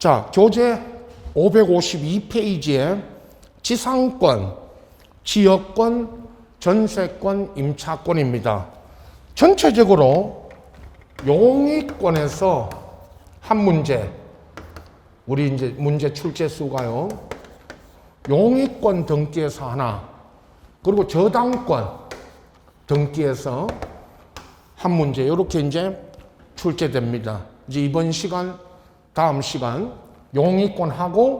자, 교재 552페이지에 지상권, 지역권, 전세권, 임차권입니다. 전체적으로 용의권에서 한 문제, 우리 이제 문제 출제 수가요. 용의권 등기에서 하나, 그리고 저당권 등기에서 한 문제, 이렇게 이제 출제됩니다. 이제 이번 시간, 다음 시간 용의권하고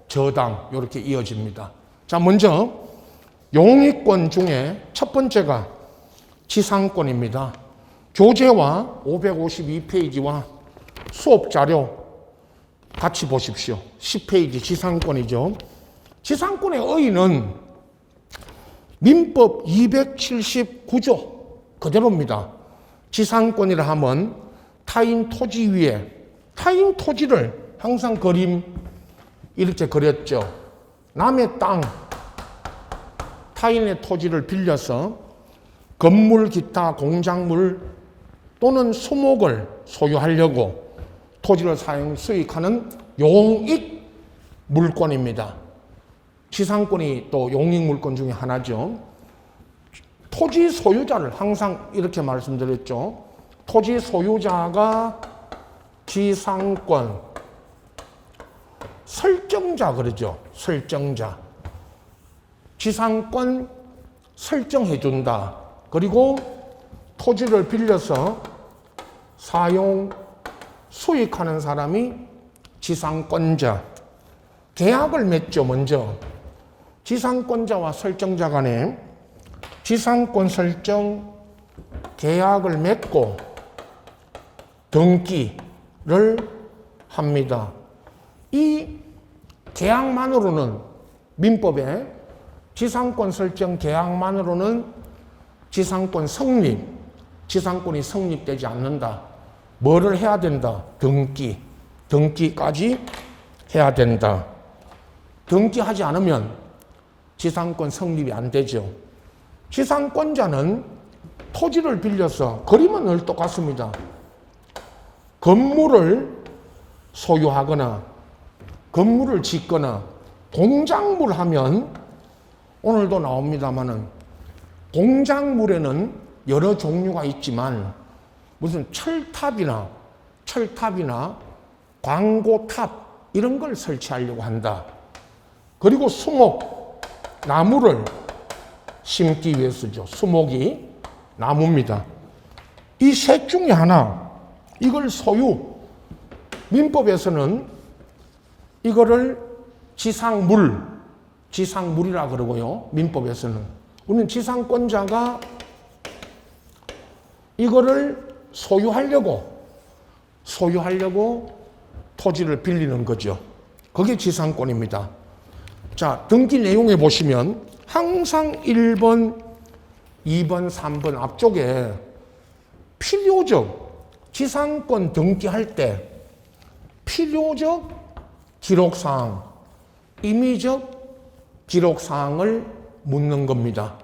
저당 이렇게 이어집니다. 자, 먼저 용의권 중에 첫 번째가 지상권입니다. 교재와 552페이지와 수업 자료 같이 보십시오. 10페이지 지상권이죠. 지상권의 의의는 민법 279조 그대로입니다. 지상권이라 하면 타인 토지 위에, 타인 토지를 항상 그림 이렇게 그렸죠. 남의 땅, 타인의 토지를 빌려서 건물, 기타, 공작물 또는 수목을 소유하려고 토지를 사용 수익하는 용익 물권입니다. 지상권이 또 용익 물권 중에 하나죠. 토지 소유자를 항상 이렇게 말씀드렸죠. 토지 소유자가 지상권 설정자 그러죠. 설정자. 지상권 설정해준다. 그리고 토지를 빌려서 사용, 수익하는 사람이 지상권자. 계약을 맺죠, 먼저. 지상권자와 설정자 간에 지상권 설정 계약을 맺고 등기를 합니다. 이 계약만으로는 민법에 지상권 설정 계약만으로는 지상권 성립, 지상권이 성립되지 않는다. 뭐를 해야 된다? 등기까지 해야 된다. 등기하지 않으면 지상권 성립이 안 되죠. 지상권자는 토지를 빌려서 그림은 늘 똑같습니다. 건물을 소유하거나 건물을 짓거나 공작물 하면 오늘도 나옵니다마는 공작물에는 여러 종류가 있지만 무슨 철탑이나 광고탑 이런 걸 설치하려고 한다. 그리고 수목, 나무를 심기 위해서죠. 수목이 나무입니다. 이 셋 중에 하나, 이걸 소유, 민법에서는 이거를 지상물이라 그러고요. 민법에서는. 우리는 지상권자가 이거를 소유하려고 토지를 빌리는 거죠. 그게 지상권입니다. 자, 등기 내용에 보시면 항상 1번, 2번, 3번 앞쪽에 필요적 지상권 등기할 때 필요적 기록사항, 임의적 기록사항을 묻는 겁니다.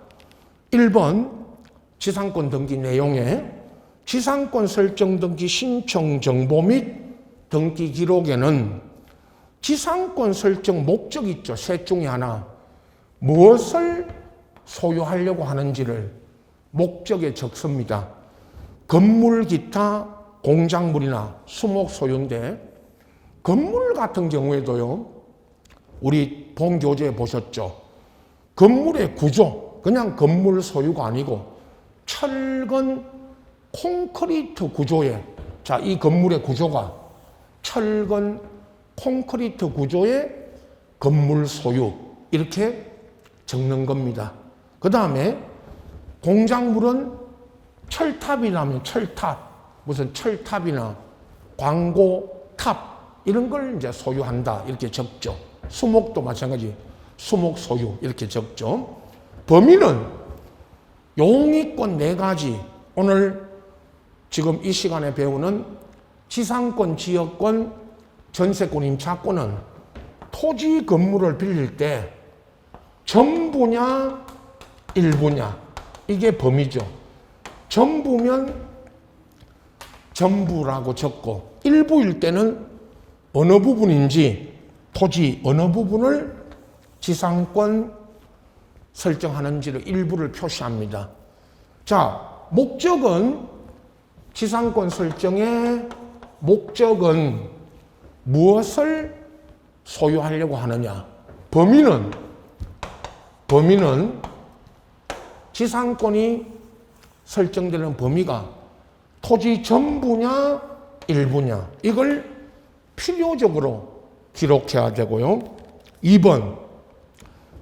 1번 지상권 등기 내용에 지상권 설정 등기 신청 정보 및 등기 기록에는 지상권 설정 목적 있죠. 셋 중에 하나. 무엇을 소유하려고 하는지를 목적에 적습니다. 건물, 기타, 공작물이나 수목 소유인데 건물 같은 경우에도요. 우리 본 교재에 보셨죠. 건물의 구조, 그냥 건물 소유가 아니고 철근, 콘크리트 구조에, 자, 이 건물의 구조가 철근, 콘크리트 구조의 건물 소유 이렇게 적는 겁니다. 그 다음에 공작물은 철탑이라면 철탑, 무슨 철탑이나 광고탑 이런 걸 이제 소유한다 이렇게 적죠. 수목도 마찬가지, 수목 소유 이렇게 적죠. 범위는 용의권 4가지, 오늘 지금 이 시간에 배우는 지상권, 지역권, 전세권, 임차권은 토지 건물을 빌릴 때 전부냐 일부냐 이게 범위죠. 전부면 전부라고 적고 일부일 때는 어느 부분인지 토지 어느 부분을 지상권 설정하는지를 일부를 표시합니다. 자, 목적은 지상권 설정의 목적은 무엇을 소유하려고 하느냐? 범위는 지상권이 설정되는 범위가 토지 전부냐 일부냐 이걸 필요적으로 기록해야 되고요. 2번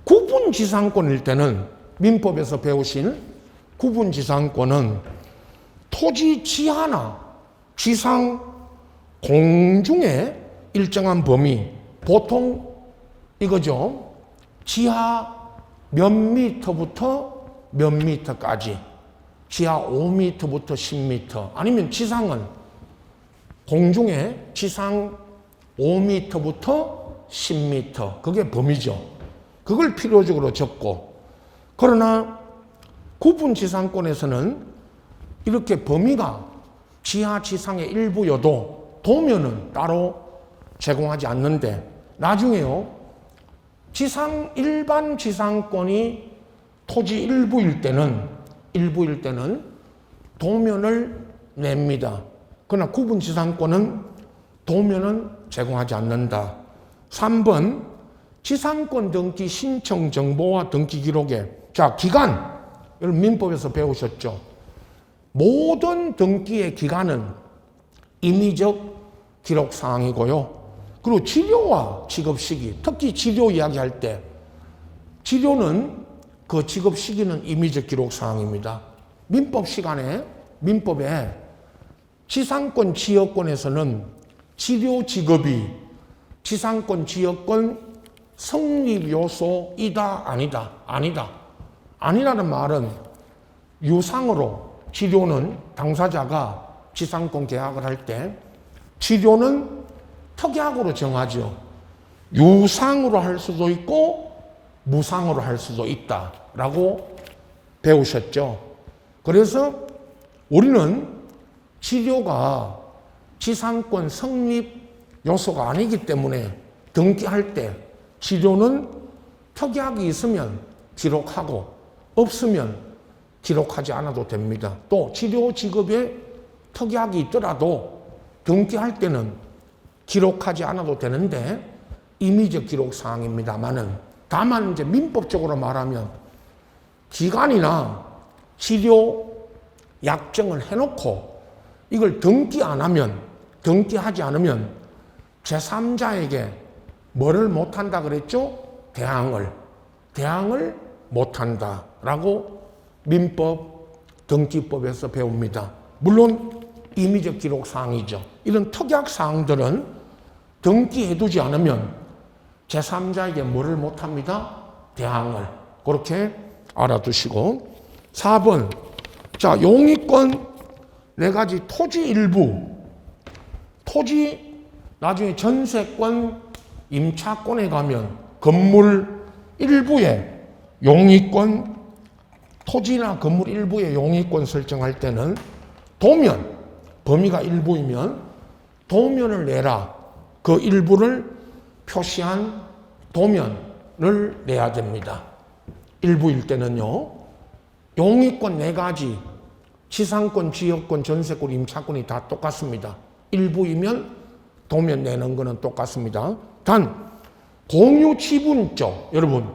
구분 지상권일 때는 민법에서 배우신 구분 지상권은 토지 지하나 지상 공중의 일정한 범위, 보통 이거죠. 지하 몇 미터부터 몇 미터까지, 지하 5미터부터 10미터, 아니면 지상은 공중에 지상 5미터부터 10미터, 그게 범위죠. 그걸 필요적으로 적고, 그러나 구분 지상권에서는 이렇게 범위가 지하 지상의 일부여도 도면은 따로 제공하지 않는데, 나중에요 일반 지상권이 토지 일부일 때는 도면을 냅니다. 그러나 구분 지상권은 도면은 제공하지 않는다. 3번 지상권 등기 신청 정보와 등기 기록에, 자, 기간, 여러분 민법에서 배우셨죠? 모든 등기의 기간은 임의적 기록 사항이고요. 그리고 치료와 지급 시기, 특히 치료 이야기할 때 치료는 그 지급 시기는 임의적 기록 사항입니다. 민법 시간에 민법에 지상권 지역권에서는 치료 지급이 지상권 지역권 성립 요소이다 아니다. 아니라는 말은 유상으로 치료는 당사자가 지상권 계약을 할 때 치료는 특약으로 정하죠. 유상으로 할 수도 있고 무상으로 할 수도 있다라고 배우셨죠. 그래서 우리는 치료가 지상권 성립 요소가 아니기 때문에 등기할 때 치료는 특약이 있으면 기록하고 없으면 기록하지 않아도 됩니다. 또 치료 지급에 특약이 있더라도 등기할 때는 기록하지 않아도 되는데 임의적 기록 사항입니다만은, 다만 이제 민법적으로 말하면 기간이나 치료 약정을 해놓고 이걸 등기하지 않으면 제3자에게 뭐를 못한다 그랬죠? 대항을 못한다라고 민법 등기법에서 배웁니다. 물론 임의적 기록 사항이죠. 이런 특약 사항들은 등기해두지 않으면 제3자에게 뭐를 못합니다? 대항을. 그렇게 알아두시고. 4번. 자, 용의권 4가지 토지 일부. 토지, 나중에 전세권, 임차권에 가면 건물 일부에 용의권, 토지나 건물 일부에 용의권 설정할 때는 도면, 범위가 일부이면 도면을 내라. 그 일부를 표시한 도면을 내야 됩니다. 일부일 때는요. 용의권 4가지, 지상권, 지역권, 전세권, 임차권이 다 똑같습니다. 일부이면 도면 내는 거는 똑같습니다. 단 공유 지분죠. 여러분,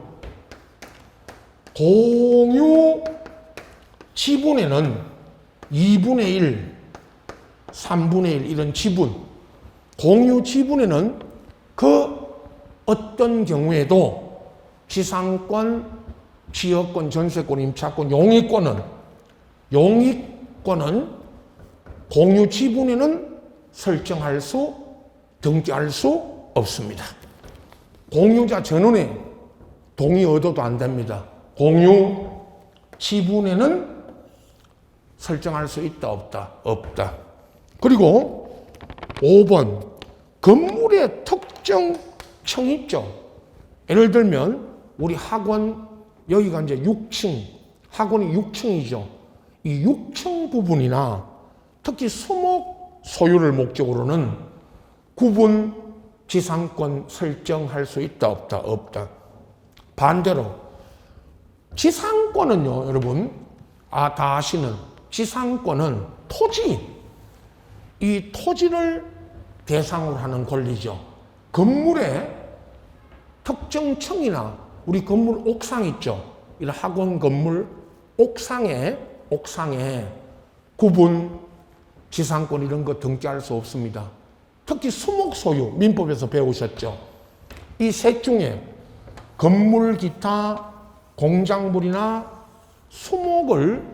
공유 지분에는 2분의 1, 3분의 1 이런 지분, 공유 지분에는 그 어떤 경우에도 지상권, 지역권, 전세권, 임차권, 용의권은 공유 지분에는 등기할 수 없습니다. 공유자 전원의 동의 얻어도 안 됩니다. 공유 지분에는 설정할 수 있다 없다. 그리고 5번 건물의 특정층 있죠. 예를 들면 우리 학원 여기가 이제 6층, 학원이 6층이죠. 이 6층 부분이나 특히 수목 소유를 목적으로는 구분 지상권 설정할 수 있다, 없다? 없다. 반대로 지상권은요, 여러분, 다 아시는 지상권은 토지, 이 토지를 대상으로 하는 권리죠. 건물의 특정 층이나 우리 건물 옥상 있죠. 이런 학원 건물 옥상에 구분, 지상권 이런 거 등기할 수 없습니다. 특히 수목 소유, 민법에서 배우셨죠. 이 셋 중에 건물, 기타, 공작물이나 수목을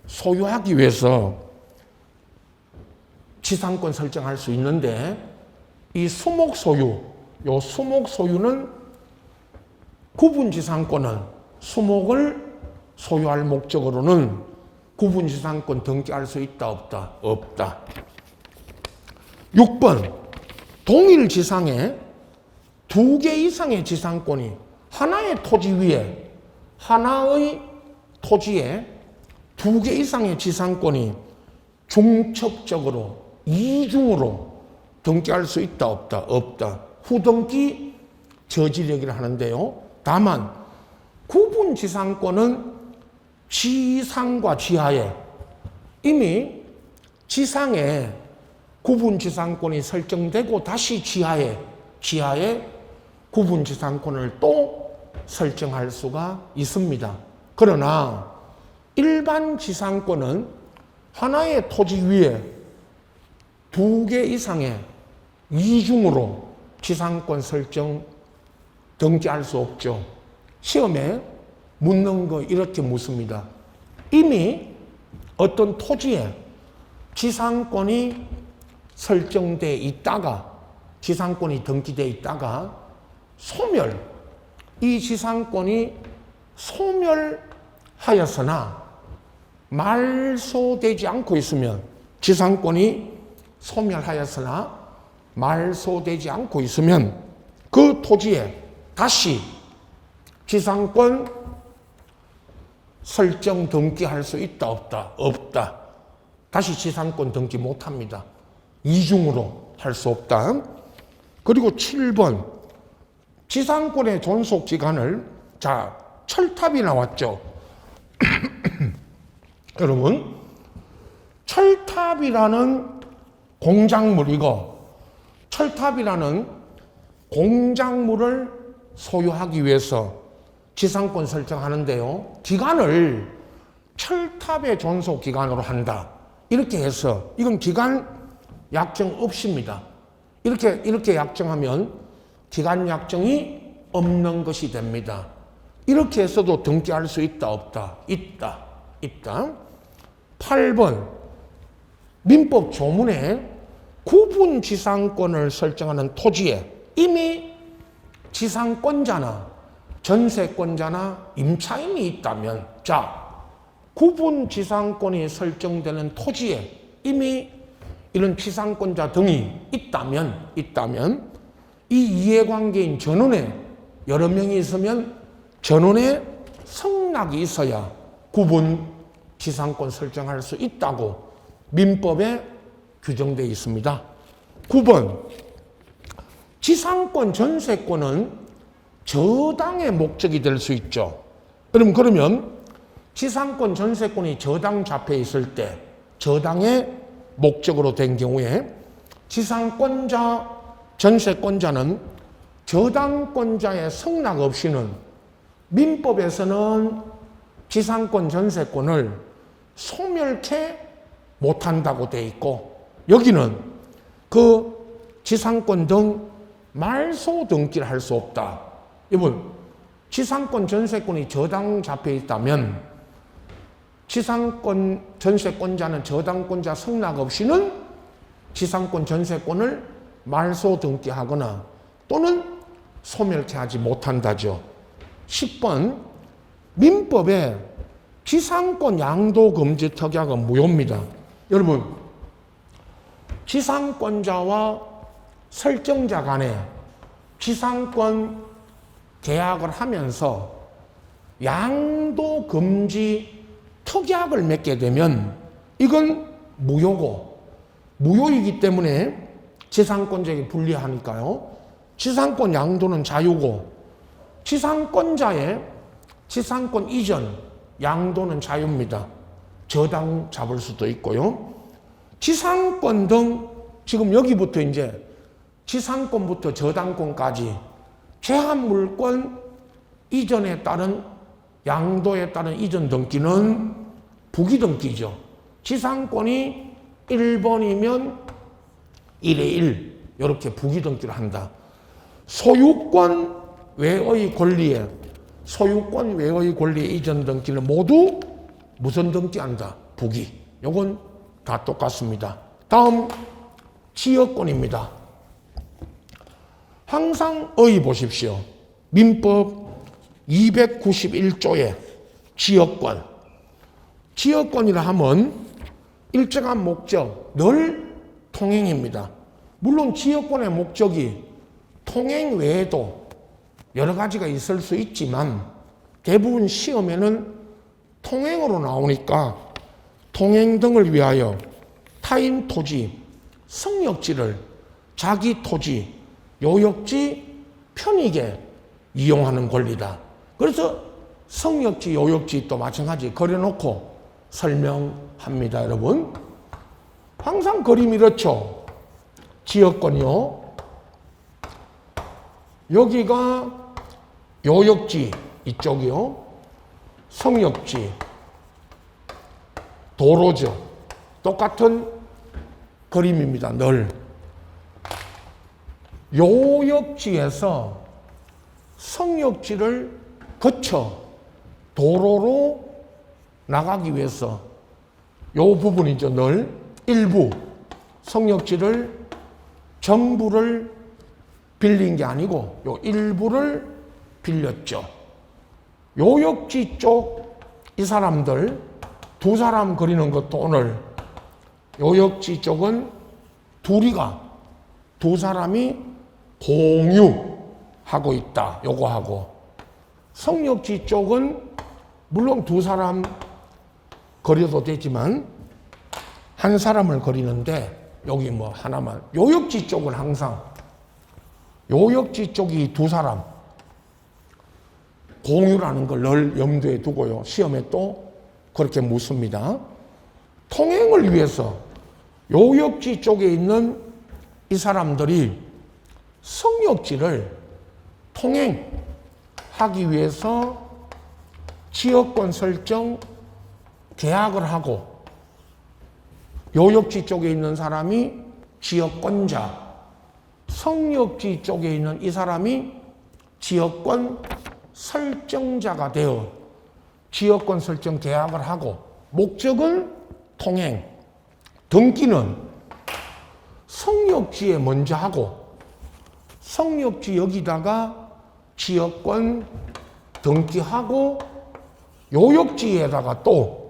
소유하기 위해서 지상권 설정할 수 있는데, 이 수목 소유, 요 수목 소유는 구분 지상권은 수목을 소유할 목적으로는 구분 지상권 등기할 수 있다, 없다? 없다. 6번, 동일 지상에 2개 이상의 지상권이 하나의 토지 위에, 하나의 토지에 2개 이상의 지상권이 중첩적으로 이중으로 등기할 수 있다, 없다? 없다. 후등기 저지력이라 하는데요. 다만 구분 지상권은 지상과 지하에 이미 지상에 구분 지상권이 설정되고 다시 지하에 구분 지상권을 또 설정할 수가 있습니다. 그러나 일반 지상권은 하나의 토지 위에 2개 이상의 이중으로 지상권 설정 등기할 수 없죠. 시험에 묻는 거 이렇게 묻습니다. 이미 어떤 토지에 지상권이 설정돼 있다가, 지상권이 등기돼 있다가 이 지상권이 소멸하였으나 말소되지 않고 있으면, 지상권이 소멸하였으나 말소되지 않고 있으면 그 토지에 다시 지상권 설정 등기할 수 있다, 없다? 없다. 다시 지상권 등기 못합니다. 이중으로 할 수 없다. 그리고 7번, 지상권의 존속기간을, 철탑이 나왔죠. 여러분, 철탑이라는 공작물이고, 철탑이라는 공작물을 소유하기 위해서 지상권 설정하는데요. 기간을 철탑의 존속 기간으로 한다. 이렇게 해서 이건 기간 약정 없습니다. 이렇게 약정하면 기간 약정이 없는 것이 됩니다. 이렇게 해서도 등기할 수 있다, 없다? 있다. 8번, 민법 조문에 구분 지상권을 설정하는 토지에 이미 지상권자나 전세권자나 임차인이 있다면, 구분 지상권이 설정되는 토지에 이미 이런 지상권자 등이 있다면 이 이해관계인 전원에 여러 명이 있으면 전원에 성락이 있어야 구분 지상권 설정할 수 있다고 민법에 규정되어 있습니다. 9번, 지상권 전세권은 저당의 목적이 될 수 있죠. 그러면 지상권 전세권이 저당 잡혀 있을 때, 저당의 목적으로 된 경우에 지상권자, 전세권자는 저당권자의 성락 없이는 민법에서는 지상권 전세권을 소멸케 못한다고 돼 있고, 여기는 그 지상권 등 말소 등기를 할 수 없다. 여러분, 지상권 전세권이 저당 잡혀 있다면 지상권 전세권자는 저당권자 성락 없이는 지상권 전세권을 말소 등기하거나 또는 소멸케 하지 못한다죠. 10번, 민법에 지상권 양도 금지 특약은 무효입니다. 여러분, 지상권자와 설정자 간에 지상권 계약을 하면서 양도 금지 특약을 맺게 되면 이건 무효이기 때문에 지상권자에게 불리하니까요. 지상권 양도는 자유고 지상권자의 지상권 이전 양도는 자유입니다. 저당 잡을 수도 있고요. 지상권 등 지금 여기부터 이제 지상권부터 저당권까지 제한물권 이전에 따른 양도에 따른 이전 등기는 부기등기죠. 지상권이 1번이면 1의 1 이렇게 부기등기를 한다. 소유권 외의 권리에 소유권 외의 권리의 이전 등기는 모두 무슨 등기한다? 부기. 요건 다 똑같습니다. 다음 지역권입니다. 항상 보십시오. 민법 291조의 지역권. 지역권이라 하면 일정한 목적, 늘 통행입니다. 물론 지역권의 목적이 통행 외에도 여러 가지가 있을 수 있지만 대부분 시험에는 통행으로 나오니까 통행 등을 위하여 타인 토지, 성역지를 자기 토지, 요역지 편익에 이용하는 권리다. 그래서 성역지, 요역지 또 마찬가지 그려놓고 설명합니다, 여러분. 항상 그림이 이렇죠. 지역권이요. 여기가 요역지 이쪽이요. 성역지, 도로죠. 똑같은 그림입니다, 늘. 요역지에서 성역지를 거쳐 도로로 나가기 위해서 요 부분이죠, 늘. 일부 성역지를 전부를 빌린 게 아니고 요 일부를 빌렸죠. 요역지 쪽 이 사람들 두 사람 그리는 것도 오늘 요역지 쪽은 두 사람이 공유하고 있다. 요거 하고 성역지 쪽은 물론 두 사람 그려도 되지만 한 사람을 그리는데 여기 뭐 하나만. 요역지 쪽은 항상 요역지 쪽이 두 사람 공유라는 걸 늘 염두에 두고요. 시험에 또 그렇게 묻습니다. 통행을 위해서 요역지 쪽에 있는 이 사람들이 성역지를 통행하기 위해서 지역권 설정 계약을 하고 요역지 쪽에 있는 사람이 지역권자, 성역지 쪽에 있는 이 사람이 지역권 설정자가 되어 지역권 설정 계약을 하고 목적은 통행, 등기는 성역지에 먼저 하고 성역지 여기다가 지역권 등기하고 요역지에다가도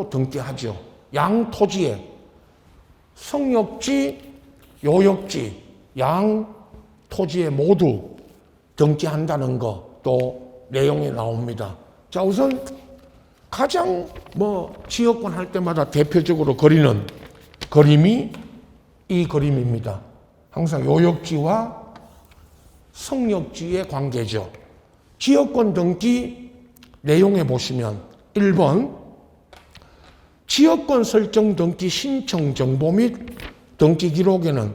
등기하죠. 양 토지에 성역지, 요역지 양 토지에 모두 등기한다는 거 또 내용이 나옵니다. 자, 우선 가장 지역권 할 때마다 대표적으로 그리는 그림이 이 그림입니다. 항상 요역지와 성역지의 관계죠. 지역권 등기 내용에 보시면 1번 지역권 설정 등기 신청 정보 및 등기 기록에는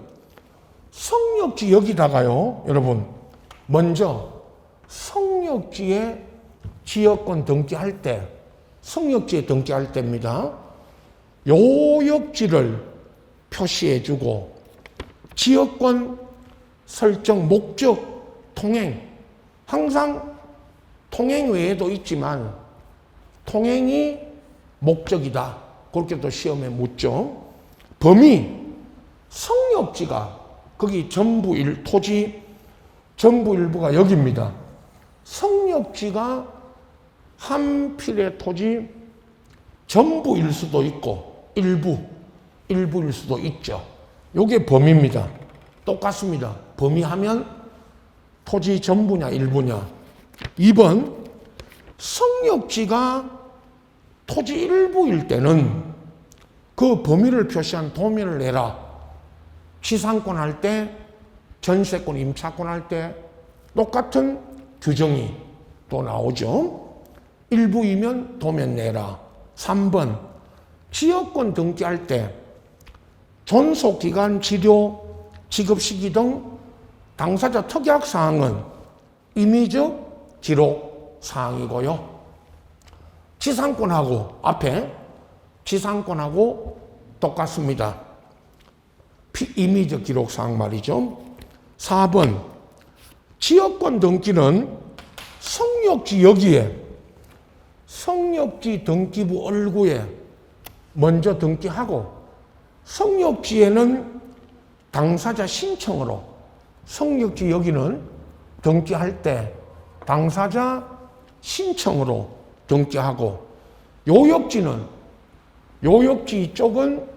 성역지 여기다가요, 여러분 먼저 성역지에 지역권 등기할 때 성역지에 등기할 때입니다. 요역지를 표시해주고 지역권 설정 목적 통행 항상 통행 외에도 있지만 통행이 목적이다. 그렇게 또 시험에 묻죠. 범위 성역지가 거기 전부 토지 전부 일부가 여기입니다. 성역지가 한 필의 토지 전부일 수도 있고 일부일 수도 있죠. 요게 범위입니다. 똑같습니다. 범위하면 토지 전부냐 일부냐. 2번 성역지가 토지 일부일 때는 그 범위를 표시한 도면을 내라. 지상권 할 때 전세권, 임차권 할 때 똑같은 규정이 또 나오죠. 일부이면 도면 내라. 3번 지역권 등기할 때 존속기간, 치료, 지급시기 등 당사자 특약사항은 임의적 기록사항이고요. 지상권하고 앞에 지상권하고 똑같습니다. 임의적 기록사항 말이죠. 4번 지역권 등기는 성역지 여기에 성역지 등기부 얼구에 먼저 등기하고 성역지에는 당사자 신청으로 성역지 여기는 등기할 때 당사자 신청으로 등기하고 요역지 쪽은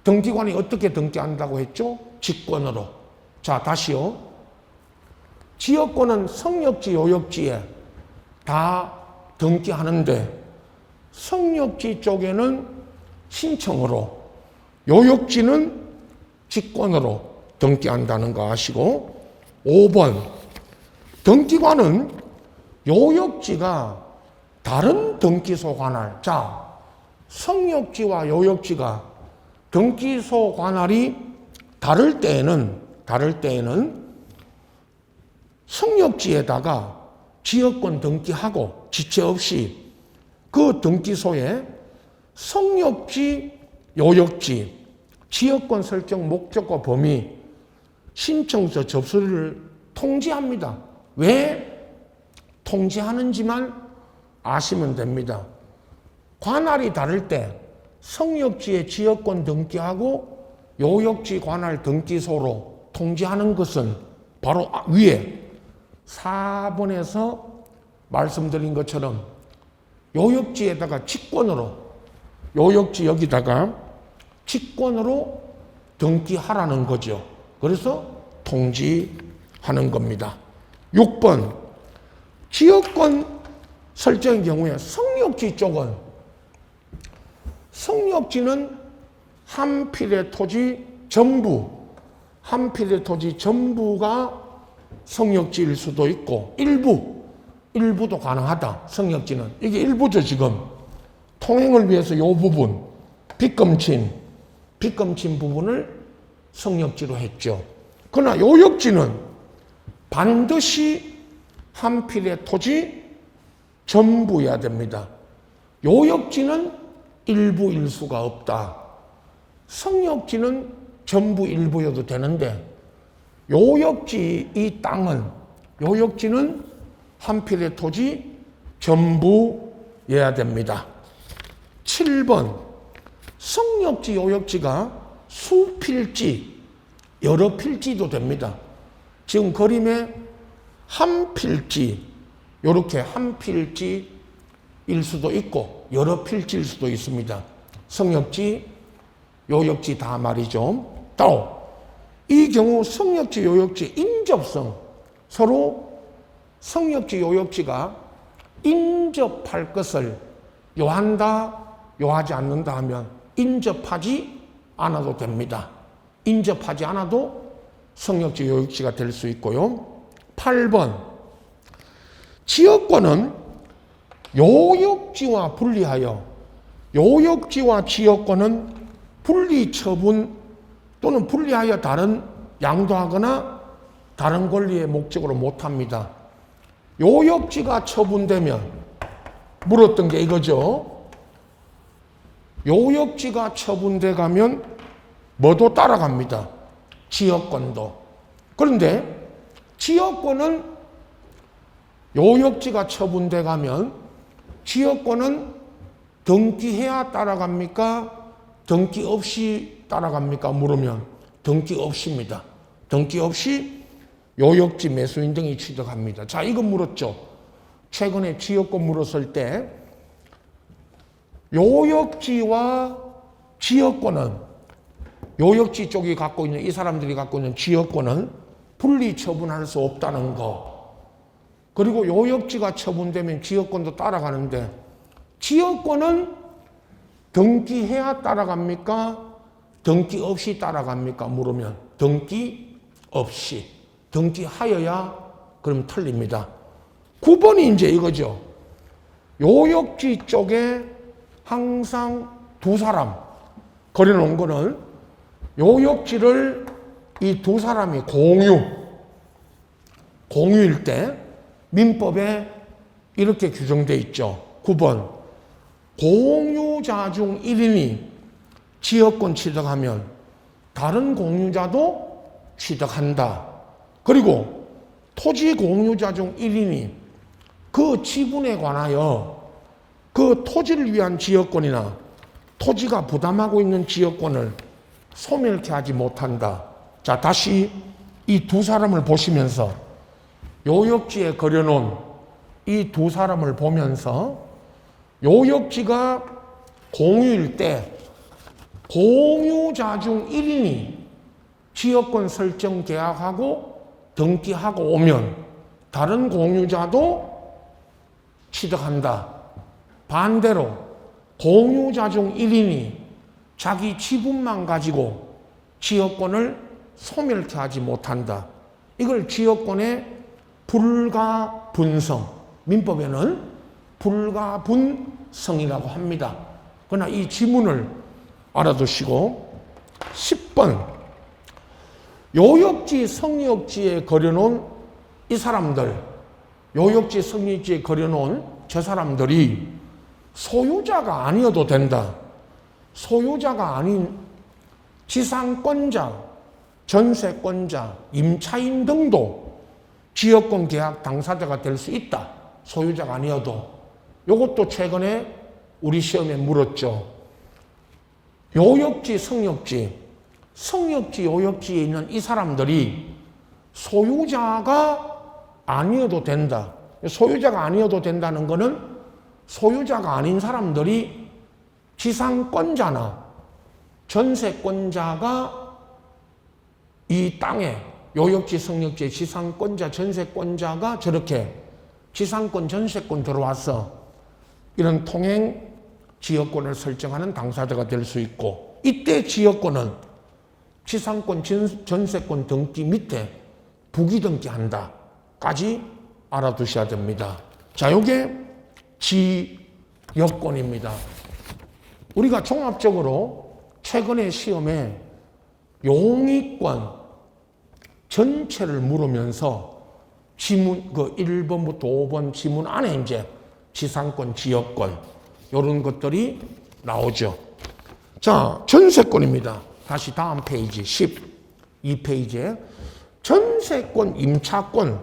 등기관이 어떻게 등기한다고 했죠? 직권으로. 자, 다시요. 지역권은 성역지, 요역지에 다 등기하는데 성역지 쪽에는 신청으로, 요역지는 직권으로 등기한다는 거 아시고. 5번 등기관은 요역지가 다른 등기소 관할. 자, 성역지와 요역지가 등기소 관할이 다를 때에는 성역지에다가 지역권 등기하고 지체 없이 그 등기소에 성역지, 요역지, 지역권 설정 목적과 범위, 신청서 접수를 통지합니다. 왜 통지하는지만 아시면 됩니다. 관할이 다를 때 성역지에 지역권 등기하고 요역지 관할 등기소로 통지하는 것은 바로 위에 4번에서 말씀드린 것처럼 요역지에다가 직권으로, 요역지 여기다가 직권으로 등기하라는 거죠. 그래서 통지하는 겁니다. 6번 지역권 설정의 경우에 성역지 쪽은 성역지는 한 필의 토지 전부가 성역지일 수도 있고 일부도 가능하다. 성역지는 이게 일부죠. 지금 통행을 위해서 이 부분 빗금친 부분을 성역지로 했죠. 그러나 요역지는 반드시 한 필의 토지 전부여야 됩니다. 요역지는 일부일 수가 없다. 성역지는 전부 일부여도 되는데 요역지 이 땅은 요역지는 한 필의 토지 전부여야 됩니다. 7번 성역지, 요역지가 수필지, 여러 필지도 됩니다. 지금 그림에 한 필지, 이렇게 한 필지일 수도 있고 여러 필지일 수도 있습니다. 성역지, 요역지 다 말이죠. 또 이 경우 성역지, 요역지 인접성, 서로 성역지, 요역지가 인접할 것을 요한다, 요하지 않는다 하면 인접하지 않아도 됩니다. 인접하지 않아도 성역지, 요역지가 될 수 있고요. 8번 지역권은 요역지와 분리하여 요역지와 지역권은 분리처분 또는 분리하여 다른 양도하거나 다른 권리의 목적으로 못합니다. 요역지가 처분되면 물었던 게 이거죠. 요역지가 처분돼 가면 뭐도 따라갑니다. 지역권도. 그런데 지역권은 요역지가 처분돼 가면 지역권은 등기해야 따라갑니까? 등기 없이 따라갑니까? 물으면 등기 없이입니다. 등기 없이 요역지 매수인 등이 취득합니다. 자, 이거 물었죠. 최근에 지역권 물었을 때 요역지와 지역권은 요역지 쪽이 갖고 있는 이 사람들이 갖고 있는 지역권은 분리 처분할 수 없다는 거. 그리고 요역지가 처분되면 지역권도 따라가는데 지역권은 등기해야 따라갑니까? 등기 없이 따라갑니까? 물으면 등기 없이 등기하여야 그럼 틀립니다. 9번이 이제 이거죠. 요역지 쪽에 항상 두 사람 그려놓은 거는 요역지를 이 두 사람이 공유일 때 민법에 이렇게 규정되어 있죠. 9번 공유자 중 1인이 지역권 취득하면 다른 공유자도 취득한다. 그리고 토지 공유자 중 1인이 그 지분에 관하여 그 토지를 위한 지역권이나 토지가 부담하고 있는 지역권을 소멸케 하지 못한다. 자, 다시 이 두 사람을 보시면서 요역지에 그려놓은 이 두 사람을 보면서 요역지가 공유일 때 공유자 중 1인이 지역권 설정 계약하고 등기하고 오면 다른 공유자도 취득한다. 반대로 공유자 중 1인이 자기 지분만 가지고 지역권을 소멸케 하지 못한다. 이걸 지역권의 불가분성, 민법에는 불가분성이라고 합니다. 그러나 이 지문을 알아두시고 10번 요역지 성역지에 그려놓은 이 사람들, 요역지 성역지에 그려놓은 저 사람들이 소유자가 아니어도 된다. 소유자가 아닌 지상권자, 전세권자, 임차인 등도 지역권 계약 당사자가 될 수 있다. 소유자가 아니어도. 이것도 최근에 우리 시험에 물었죠. 요역지, 성역지, 요역지에 있는 이 사람들이 소유자가 아니어도 된다. 소유자가 아니어도 된다는 것은 소유자가 아닌 사람들이 지상권자나 전세권자가 이 땅에 요역지, 성역지, 지상권자, 전세권자가 저렇게 지상권, 전세권 들어와서 이런 통행 지역권을 설정하는 당사자가 될 수 있고 이때 지역권은 지상권, 전세권 등기 밑에 부기등기한다 까지 알아두셔야 됩니다. 자, 요게 지역권입니다. 우리가 종합적으로 최근에 시험에 용의권 전체를 물으면서 지문, 1번부터 5번 지문 안에 이제 지상권, 지역권, 이런 것들이 나오죠. 자, 전세권입니다. 다시 다음 페이지, 12페이지에. 전세권, 임차권,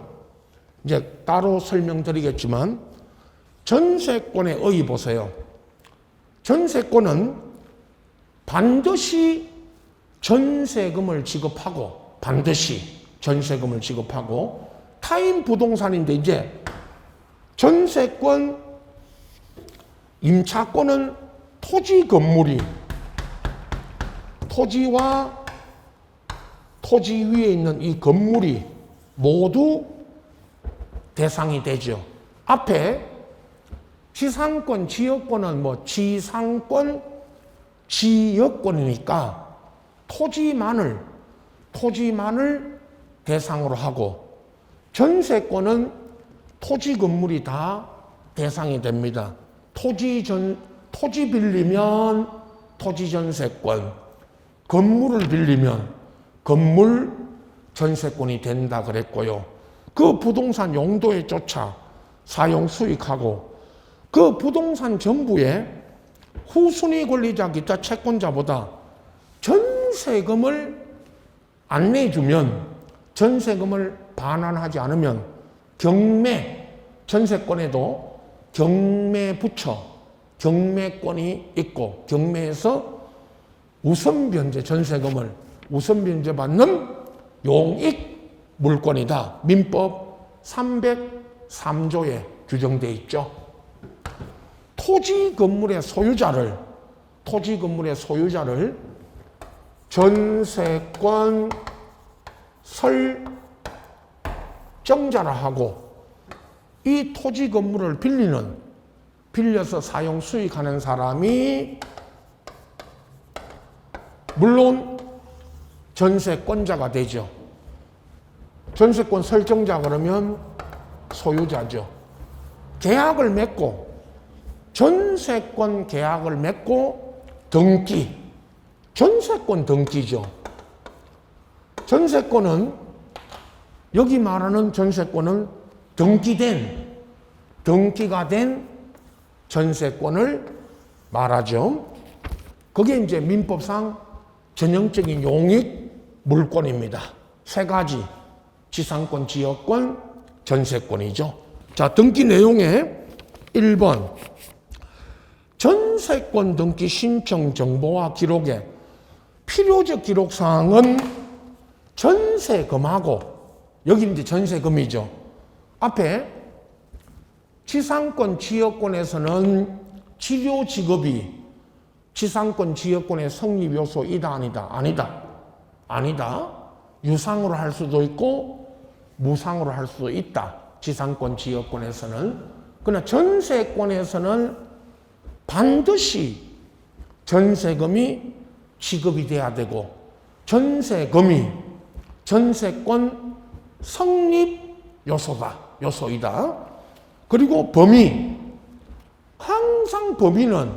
이제 따로 설명드리겠지만, 전세권의 의의 보세요. 전세권은 반드시 전세금을 지급하고, 타인 부동산인데 이제 전세권, 임차권은 토지 건물이 토지와 토지 위에 있는 이 건물이 모두 대상이 되죠. 앞에 지상권, 지역권은 지상권, 지역권이니까 토지만을 대상으로 하고 전세권은 토지 건물이 다 대상이 됩니다. 토지 빌리면 토지 전세권, 건물을 빌리면 건물 전세권이 된다 그랬고요. 그 부동산 용도에 쫓아 사용 수익하고 그 부동산 전부에 후순위 권리자 기타 채권자보다 전세금을 안 내주면, 전세금을 반환하지 않으면 전세권에도 경매부처, 경매권이 있고 경매에서 우선변제, 전세금을 우선변제 받는 용익 물권이다. 민법 303조에 규정되어 있죠. 토지 건물의 소유자를 전세권 설정자라 하고 이 토지 건물을 빌려서 사용 수익하는 사람이 물론 전세권자가 되죠. 전세권 설정자 그러면 소유자죠. 계약을 맺고 전세권 계약을 맺고 등기, 전세권 등기죠. 전세권은 여기 말하는 전세권은 등기가 된 전세권을 말하죠. 그게 이제 민법상 전형적인 용익 물권입니다. 세 가지: 지상권, 지역권, 전세권이죠. 자, 등기 내용에 1번 전세권 등기 신청 정보와 기록의 필요적 기록사항은 전세금하고, 여기 이제 전세금이죠. 앞에 지상권, 지역권에서는 치료 지급이 지상권, 지역권의 성립 요소이다, 아니다? 아니다. 아니다. 유상으로 할 수도 있고 무상으로 할 수도 있다. 지상권, 지역권에서는. 그러나 전세권에서는 반드시 전세금이 지급이 돼야 되고, 전세금이 전세권 성립 요소이다. 그리고 범위, 항상 범위는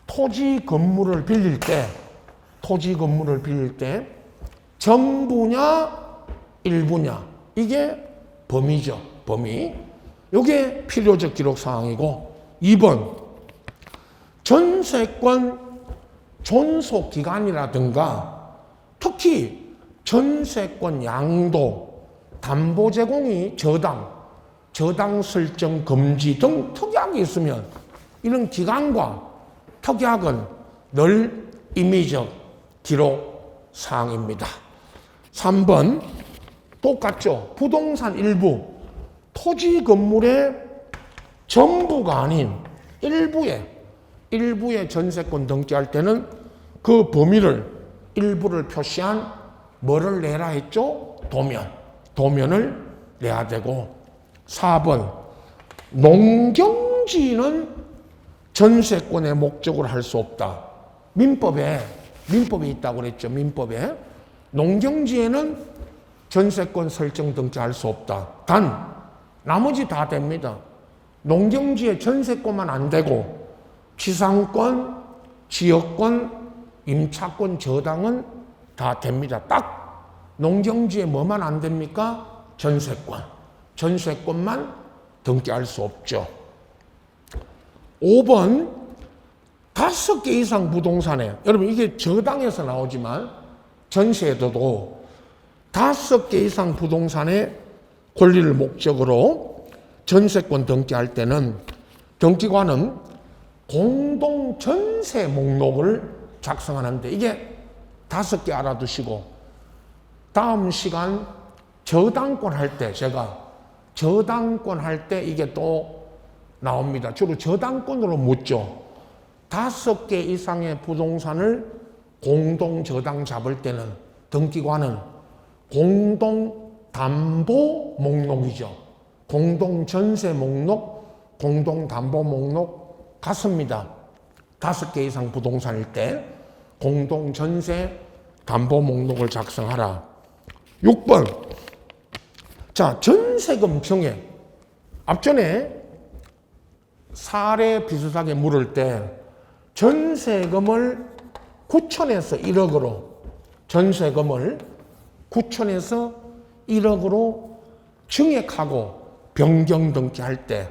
토지 건물을 빌릴 때 전부냐 일부냐, 이게 범위죠. 범위. 이게 필요적 기록 사항이고, 2번 전세권 존속 기간이라든가 특히 전세권 양도, 담보 제공이 저당 설정 금지 등 특약이 있으면 이런 기간과 특약은 늘 임의적 기록 사항입니다. 3번 똑같죠. 부동산 일부, 토지 건물의 전부가 아닌 일부의 전세권 등기할 때는 그 범위를 일부를 표시한 뭐를 내라 했죠? 도면을 내야 되고. 4번 농경지는 전세권의 목적으로 할 수 없다. 민법에 있다고 그랬죠. 민법에 농경지에는 전세권 설정 등기할 수 없다. 단 나머지 다 됩니다. 농경지에 전세권만 안 되고 지상권, 지역권, 임차권, 저당은 다 됩니다. 딱 농경지에 뭐만 안 됩니까? 전세권만 등기할 수 없죠. 5번 5개 이상 부동산에, 여러분 이게 저당에서 나오지만 전세에도 5개 이상 부동산의 권리를 목적으로 전세권 등기할 때는 등기관은 공동 전세 목록을 작성하는데, 이게 5개 알아두시고 다음 시간 저당권 할 때, 제가 저당권 할 때 이게 또 나옵니다. 주로 저당권으로 묻죠. 5개 이상의 부동산을 공동 저당 잡을 때는 등기관은 공동 담보 목록이죠. 공동 전세 목록, 공동 담보 목록 같습니다. 5개 이상 부동산일 때 공동 전세 담보 목록을 작성하라. 6번. 자, 전세금 증액. 앞전에 사례 비슷하게 물을 때 전세금을 9천에서 1억으로, 전세금을 9천에서 1억으로 증액하고 변경 등기할 때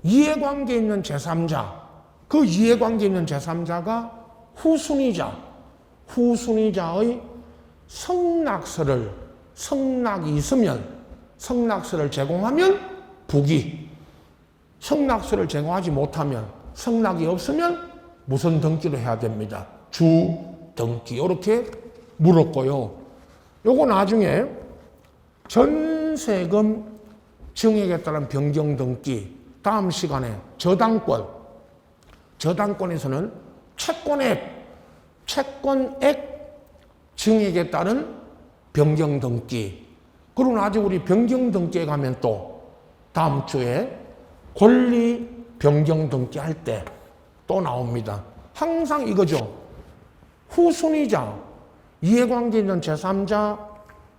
이해관계 있는 제3자, 그 이해관계 있는 제3자가 후순위자의 성낙이 있으면, 성낙서를 제공하면 부기, 성낙서를 제공하지 못하면, 성낙이 없으면 무슨 등기를 해야 됩니다. 주 등기. 이렇게 물었고요. 요거 나중에 전세금 증액에 따른 변경 등기, 다음 시간에 저당권에서는 채권액 증액에 따른 변경 등기. 그리고 나중에 우리 변경 등기에 가면 또 다음 주에 권리 변경 등기 할 때 또 나옵니다. 항상 이거죠. 후순위자, 이해관계 있는 제3자,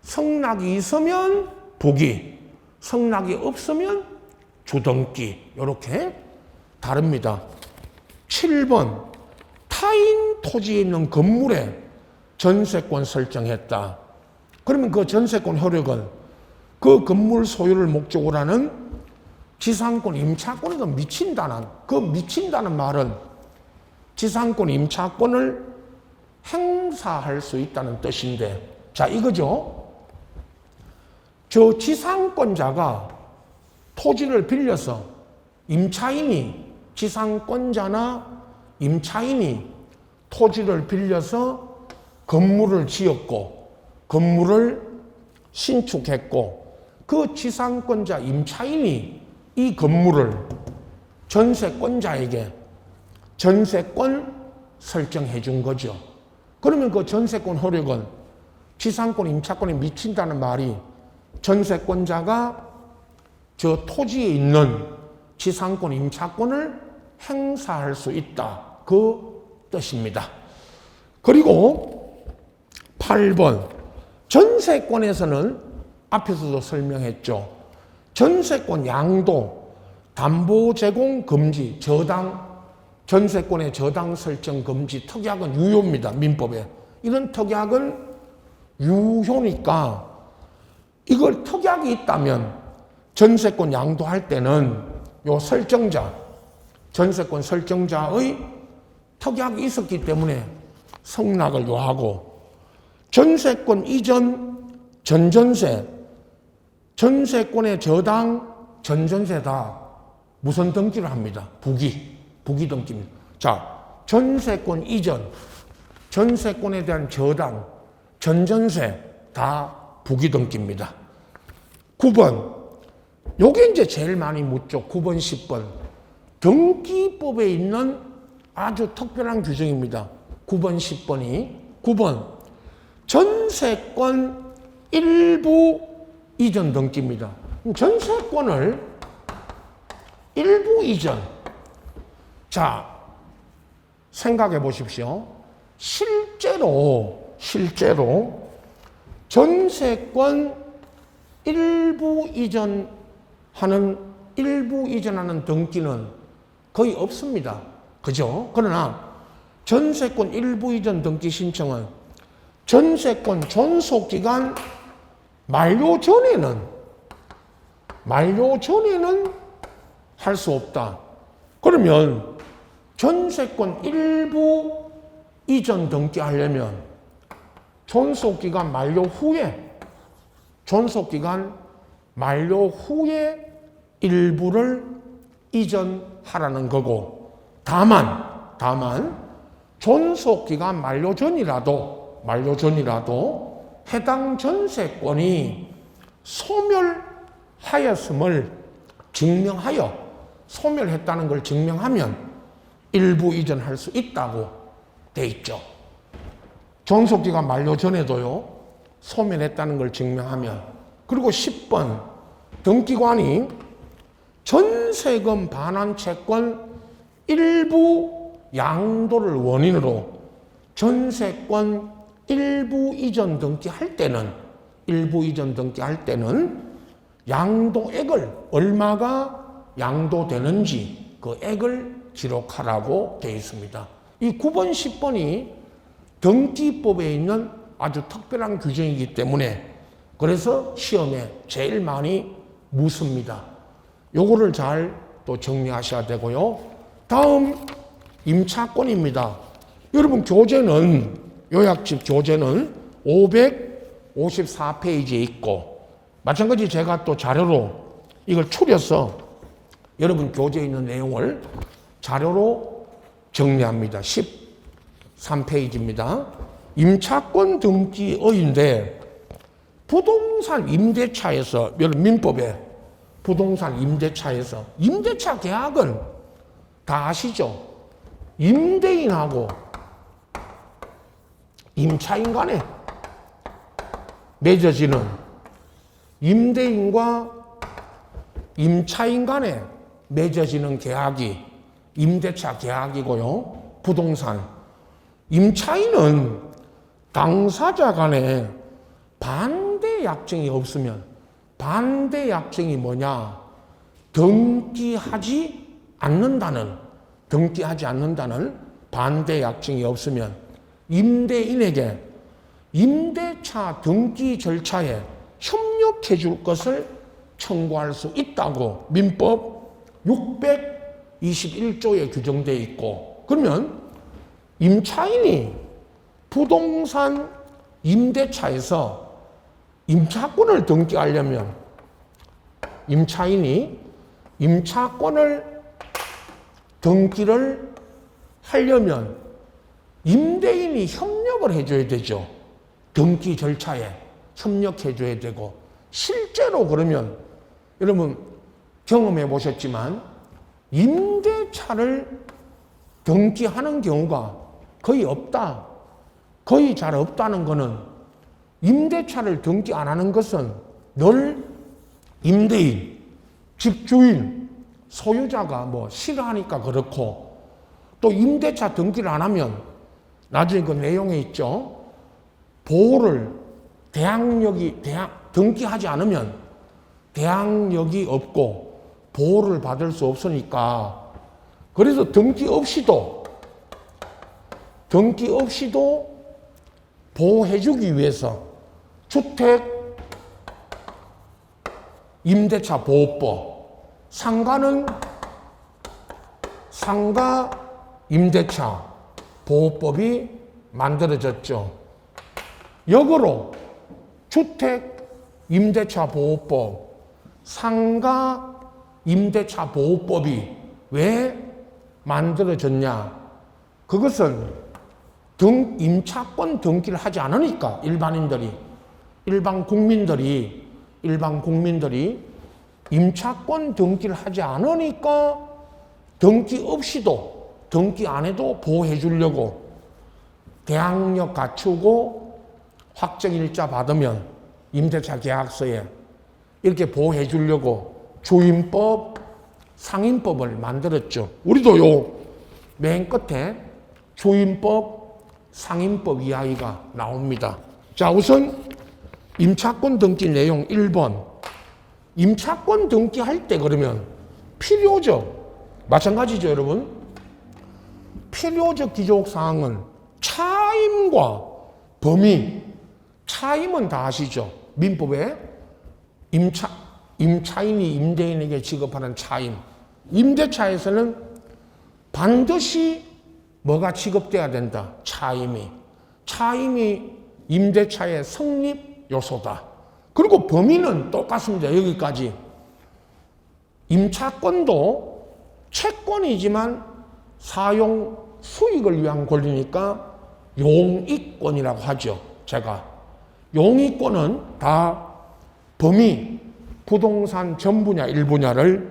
성락이 있으면 부기, 성락이 없으면 주등기. 이렇게 다릅니다. 7번 타인 토지에 있는 건물에 전세권 설정했다. 그러면 그 전세권 효력은 그 건물 소유를 목적으로 하는 지상권 임차권에도 미친다는, 그 미친다는 말은 지상권 임차권을 행사할 수 있다는 뜻인데, 자, 이거죠. 저 지상권자가 토지를 빌려서 임차인이, 지상권자나 임차인이 토지를 빌려서 건물을 지었고 건물을 신축했고 그 지상권자 임차인이 이 건물을 전세권자에게 전세권 설정해 준 거죠. 그러면 그 전세권 효력은 지상권 임차권에 미친다는 말이 전세권자가 저 토지에 있는 지상권 임차권을 행사할 수 있다. 그 뜻입니다. 그리고 8번 전세권에서는 앞에서도 설명했죠. 전세권 양도, 담보 제공 금지, 저당, 전세권의 저당 설정 금지, 특약은 유효입니다. 민법에. 이런 특약은 유효니까 이걸 특약이 있다면 전세권 양도할 때는 요 설정자, 전세권 설정자의 특약이 있었기 때문에 성락을 요하고, 전세권 이전 전전세, 전세권의 저당 전전세 다 무슨 등기를 합니다. 부기 등기입니다. 자, 전세권 이전, 전세권에 대한 저당, 전전세 다 부기 등기입니다. 9번, 요게 이제 제일 많이 묻죠. 9번, 10번. 등기법에 있는 아주 특별한 규정입니다. 9번, 10번이. 9번, 전세권 일부 이전 등기입니다. 전세권을 일부 이전. 자, 생각해 보십시오. 실제로 전세권 일부 이전하는 등기는 거의 없습니다. 그죠? 그러나 전세권 일부 이전 등기 신청은 전세권 존속기간 만료 전에는 할 수 없다. 그러면 전세권 일부 이전 등기 하려면 존속기간 만료 후에 일부를 이전하라는 거고, 다만 존속기간 만료 전이라도 해당 전세권이 소멸하였음을 증명하여, 소멸했다는 걸 증명하면 일부 이전할 수 있다고 돼 있죠. 존속기간 만료 전에도요, 소멸했다는 걸 증명하면. 그리고 10번, 등기관이 전세금 반환 채권 일부 양도를 원인으로 전세권 일부 이전 등기할 때는 양도액을, 얼마가 양도되는지 그 액을 기록하라고 되어 있습니다. 이 9번, 10번이 등기법에 있는 아주 특별한 규정이기 때문에 그래서 시험에 제일 많이 묻습니다. 요거를 잘 또 정리하셔야 되고요. 다음 임차권입니다. 여러분 교재는, 요약집 교재는 554페이지에 있고, 마찬가지 제가 또 자료로 이걸 추려서 여러분 교재에 있는 내용을 자료로 정리합니다. 13페이지입니다. 임차권 등기의인데 부동산 임대차에서, 여러분 민법에 부동산 임대차에서, 임대차 계약은 다 아시죠? 임대인하고 임차인 간에 맺어지는, 임대인과 임차인 간에 맺어지는 계약이 임대차 계약이고요. 부동산 임차인은 당사자 간에 반대 반대 약정이 없으면, 반대 약정이 뭐냐? 등기하지 않는다는 반대 약정이 없으면 임대인에게 임대차 등기 절차에 협력해 줄 것을 청구할 수 있다고 민법 621조에 규정되어 있고, 그러면 임차인이 부동산 임대차에서 임차권을 등기하려면, 임차인이 임차권을 등기를 하려면 임대인이 협력을 해줘야 되죠. 등기 절차에 협력해줘야 되고, 실제로 그러면 여러분 경험해 보셨지만 임대차를 등기하는 경우가 거의 없다. 거의 잘 없다는 것은, 임대차를 등기 안 하는 것은 늘 임대인, 집주인, 소유자가 뭐 싫어하니까 그렇고, 또 임대차 등기를 안 하면 나중에 그 내용에 있죠. 보호를 등기하지 않으면 대항력이 없고 보호를 받을 수 없으니까, 그래서 등기 없이도 보호해주기 위해서 주택 임대차 보호법, 상가는 상가 임대차 보호법이 만들어졌죠. 역으로 주택 임대차 보호법, 상가 임대차 보호법이 왜 만들어졌냐? 그것은 임차권 등기를 하지 않으니까, 일반 국민들이 임차권 등기를 하지 않으니까 등기 없이도, 등기 안 해도 보호해 주려고, 대항력 갖추고 확정일자 받으면 임대차 계약서에 이렇게 보호해 주려고 주임법, 상임법을 만들었죠. 우리도 맨 끝에 주임법, 상임법 이야기가 나옵니다. 자, 우선 임차권 등기 내용 1번. 임차권 등기할 때 그러면 필요적, 마찬가지죠, 여러분. 필요적 기록사항은 차임과 범위, 차임은 다 아시죠? 민법에 임차인이 임대인에게 지급하는 차임. 임대차에서는 반드시 뭐가 지급돼야 된다? 차임이 임대차의 성립 요소다. 그리고 범위는 똑같습니다. 여기까지. 임차권도 채권이지만 사용 수익을 위한 권리니까 용익권이라고 하죠. 제가 용익권은 다 범위, 부동산 전 분야, 1분야를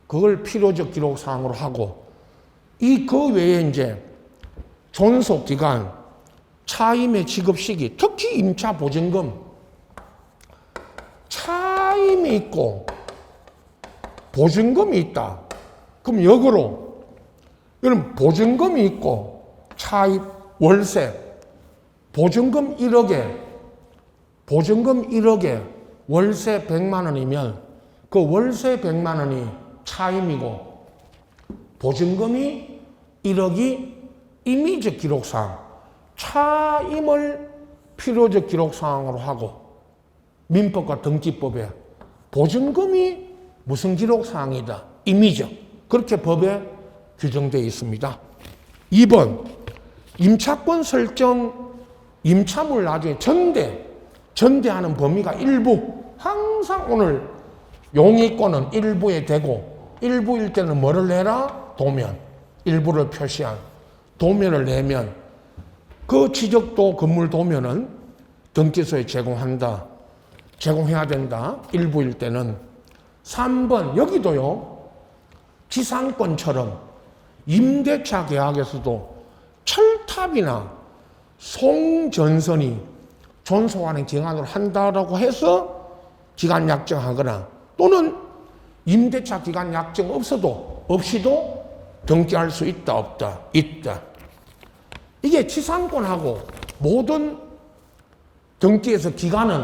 그걸 필요적 기록 사항으로 하고, 그 외에 이제 존속 기간, 차임의 지급 시기, 특히 임차 보증금, 차임이 있고 보증금이 있다. 그럼 역으로 여러분 보증금이 있고 차입, 월세, 보증금 1억에 월세 100만 원이면 그 월세 100만 원이 차임이고 보증금이 1억이 임의적 기록사항, 차임을 필요적 기록사항으로 하고, 민법과 등기법에 보증금이 무슨 기록사항이다? 임의적. 그렇게 법에 규정되어 있습니다. 2번, 임차권 설정, 임차물 나중에 전대하는 범위가 일부, 항상 오늘 용의권은 일부에 되고, 일부일 때는 뭐를 내라? 도면. 일부를 표시한 도면을 내면 그 지적도 건물 도면은 등기소에 제공해야 된다. 일부일 때는. 3번, 여기도요, 지상권처럼 임대차 계약에서도 철탑이나 송전선이 존속하는 기간으로 한다라고 해서 기간 약정하거나, 또는 임대차 기간 약정 없이도 등기할 수 있다, 없다? 있다. 이게 지상권하고 모든 등기에서 기간은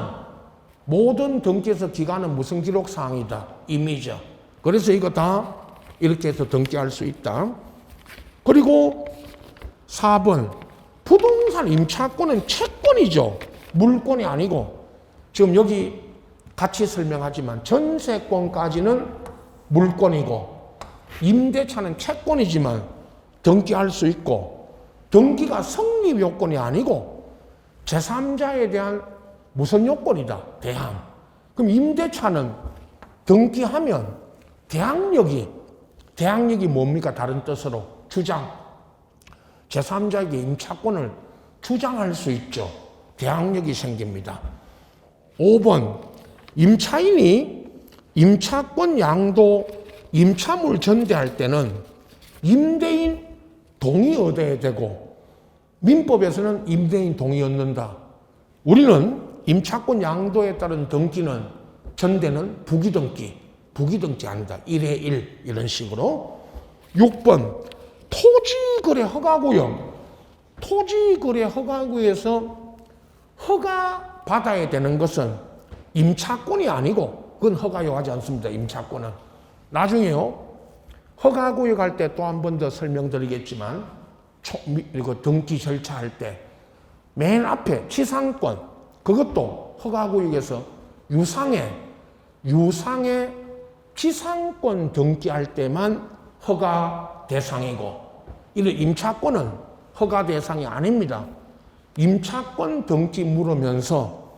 모든 등기에서 기간은 무슨 기록 사항이다? 임의죠. 그래서 이거 다 이렇게 해서 등기할 수 있다. 그리고 4번 부동산 임차권은 채권이죠. 물권이 아니고 지금 여기 같이 설명하지만 전세권까지는 물권이고 임대차는 채권이지만 등기할 수 있고 등기가 성립 요건이 아니고 제3자에 대한 무슨 요건이다? 대항. 그럼 임대차는 등기하면 대항력이 뭡니까? 다른 뜻으로 주장. 제3자에게 임차권을 주장할 수 있죠. 대항력이 생깁니다. 5번 임차인이 임차권 양도 임차물 전대할 때는 임대인 동의 얻어야 되고 민법에서는 임대인 동의 얻는다. 우리는 임차권 양도에 따른 등기는 전대는 부기등기한다. 1회 1 이런 식으로. 6번 토지거래 허가구역. 토지거래 허가구에서 허가 받아야 되는 것은 임차권이 아니고 그건 허가 요하지 않습니다. 임차권은. 나중에요. 허가구역 할 때 또 한 번 더 설명드리겠지만 이거 등기 절차할 때 맨 앞에 지상권 그것도 허가구역에서 유상의 지상권 등기할 때만 허가 대상이고 이런 임차권은 허가 대상이 아닙니다. 임차권 등기 물으면서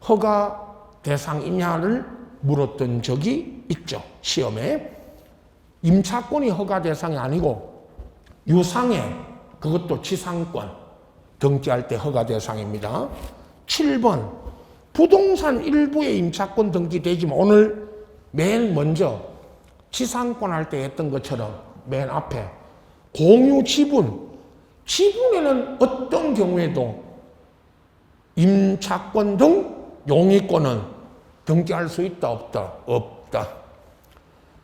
허가 대상이냐를 물었던 적이 있죠. 시험에. 임차권이 허가 대상이 아니고 유상의 그것도 지상권 등기할 때 허가 대상입니다. 7번 부동산 일부의 임차권 등기되지만 오늘 맨 먼저 지상권 할 때 했던 것처럼 맨 앞에 공유 지분에는 어떤 경우에도 임차권 등 용의권은 등기할 수 있다 없다.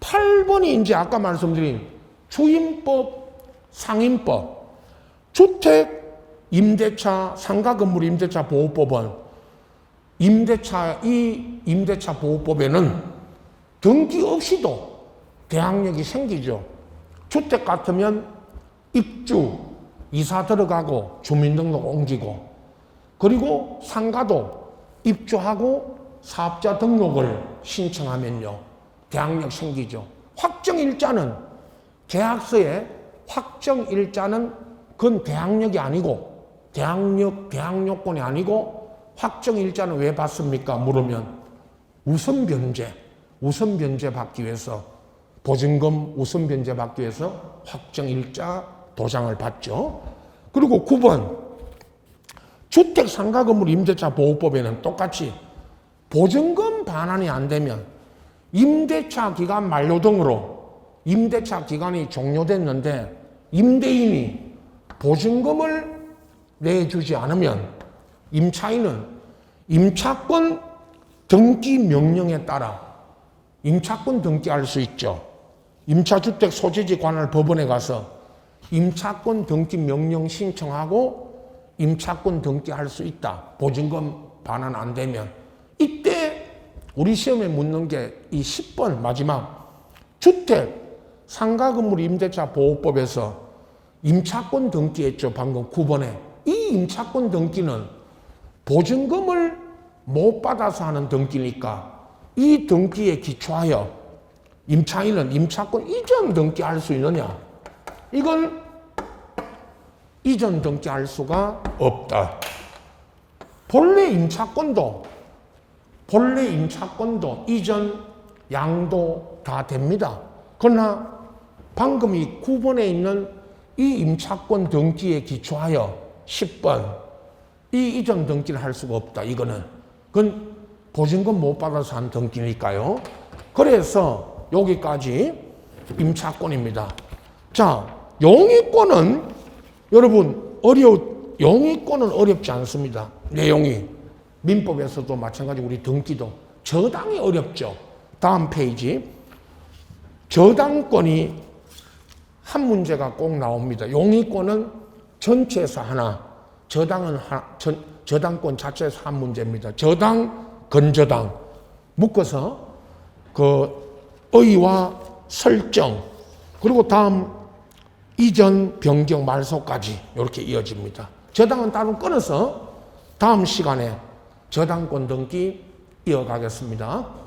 8번이 이제 아까 말씀드린 주임법, 상임법, 주택, 임대차, 상가건물 임대차 보호법은 이 임대차 보호법에는 등기 없이도 대항력이 생기죠. 주택 같으면 입주, 이사 들어가고 주민등록 옮기고 그리고 상가도 입주하고 사업자 등록을 신청하면요. 대항력 생기죠. 확정일자는 계약서에 확정일자는 그건 대항력이 아니고 대항력권이 아니고 확정일자는 왜 받습니까? 물으면 우선변제 받기 위해서 보증금 우선변제 받기 위해서 확정일자 도장을 받죠. 그리고 9번 주택 상가건물 임대차 보호법에는 똑같이 보증금 반환이 안 되면 임대차 기간 만료 등으로 임대차 기간이 종료됐는데 임대인이 보증금을 내주지 않으면 임차인은 임차권 등기 명령에 따라 임차권 등기할 수 있죠. 임차주택 소재지 관할 법원에 가서 임차권 등기 명령 신청하고 임차권 등기할 수 있다. 보증금 반환 안 되면. 이때 우리 시험에 묻는 게 이 10번 마지막 주택 상가건물 임대차 보호법에서 임차권 등기했죠. 방금 9번에. 이 임차권 등기는 보증금을 못 받아서 하는 등기니까 이 등기에 기초하여 임차인은 임차권 이전 등기할 수 있느냐? 이건 이전 등기할 수가 없다. 본래 임차권도 이전 양도 다 됩니다. 그러나 방금 이 9번에 있는 이 임차권 등기에 기초하여 10번 이 이전 등기를 할 수가 없다. 그건 보증금 못 받아서 한 등기니까요. 그래서 여기까지 임차권입니다. 자, 용의권은 여러분 용의권은 어렵지 않습니다. 내용이 민법에서도 마찬가지 우리 등기도 저당이 어렵죠. 다음 페이지. 저당권이 한 문제가 꼭 나옵니다. 용의권은 전체에서 하나, 저당권 자체에서 한 문제입니다. 저당 건저당 묶어서 그 의와 설정 그리고 다음 이전 변경 말소까지 이렇게 이어집니다. 저당은 따로 끊어서 다음 시간에 저당권 등기 이어가겠습니다.